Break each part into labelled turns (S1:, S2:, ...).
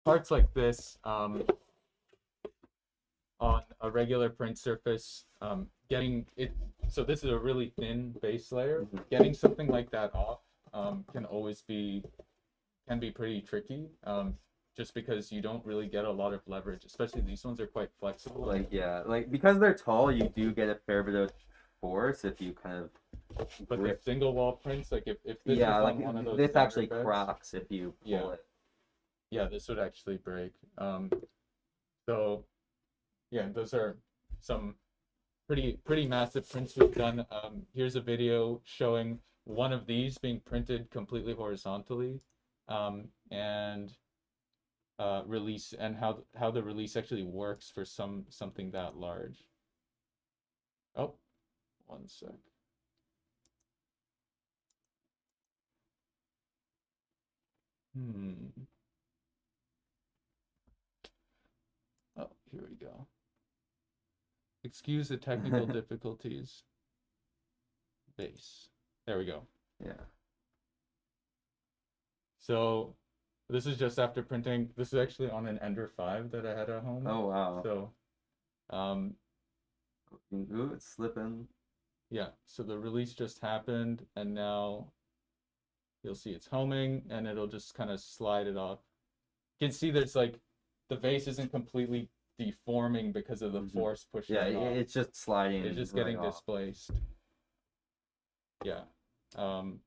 S1: parts like this on a regular print surface, getting it, so this is a really thin base layer.
S2: Mhm.
S1: Getting something like that off can be pretty tricky, just because you don't really get a lot of leverage, especially these ones are quite flexible.
S2: Like, yeah, like because they're tall, you do get a fair bit of force if you kind of
S1: But the
S2: grip.
S1: single wall prints, like if this
S2: Yeah,
S1: was
S2: like
S1: on one of those
S2: this
S1: standard
S2: actually
S1: beds,
S2: cracks if you
S1: yeah,
S2: pull it.
S1: yeah, this would actually break. So yeah, those are some pretty massive prints we've done. Here's a video showing one of these being printed completely horizontally, and release and how the release actually works for something that large. Oh, one sec. Hmm. Oh, here we go. Excuse the technical difficulties. Base. There we go.
S2: Yeah.
S1: So this is just after printing. This is actually on an Ender 5 that I had at home.
S2: Oh wow.
S1: So um
S2: Ooh, it's slipping.
S1: yeah, so the release just happened and now you'll see it's homing and it'll just kind of slide it off. You can see there's like the vase isn't completely deforming because of the force pushing
S2: Yeah,
S1: it off.
S2: it's just sliding.
S1: It's just
S2: right
S1: getting
S2: off.
S1: displaced. Yeah. Um,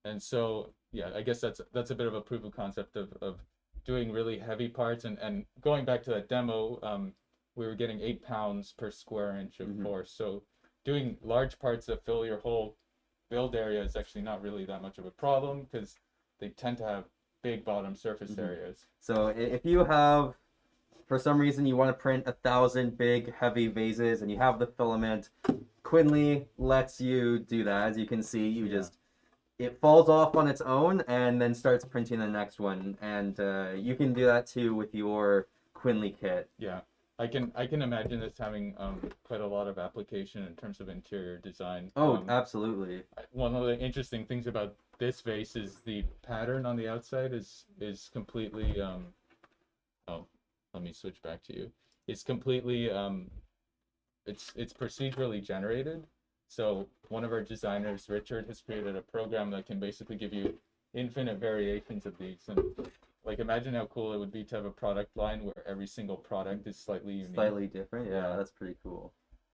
S1: and so yeah, I guess that's a bit of a proof of concept of doing really heavy parts and going back to that demo, we were getting 8 pounds per square inch of force. So doing large parts that fill your whole build area is actually not really that much of a problem because they tend to have big bottom surface areas.
S2: So if you have, for some reason, you want to print 1,000 big heavy vases and you have the filament, Quinly lets you do that. As you can see, you just it falls off on its own and then starts printing the next one. And you can do that too with your Quinly kit.
S1: Yeah, I can imagine this having quite a lot of application in terms of interior design.
S2: Oh, absolutely.
S1: One of the interesting things about this vase is the pattern on the outside is completely oh, let me switch back to you. It's completely it's procedurally generated. So one of our designers, Richard, has created a program that can basically give you infinite variations of these. And like imagine how cool it would be to have a product line where every single product is slightly unique.
S2: Slightly different. Yeah, that's pretty cool.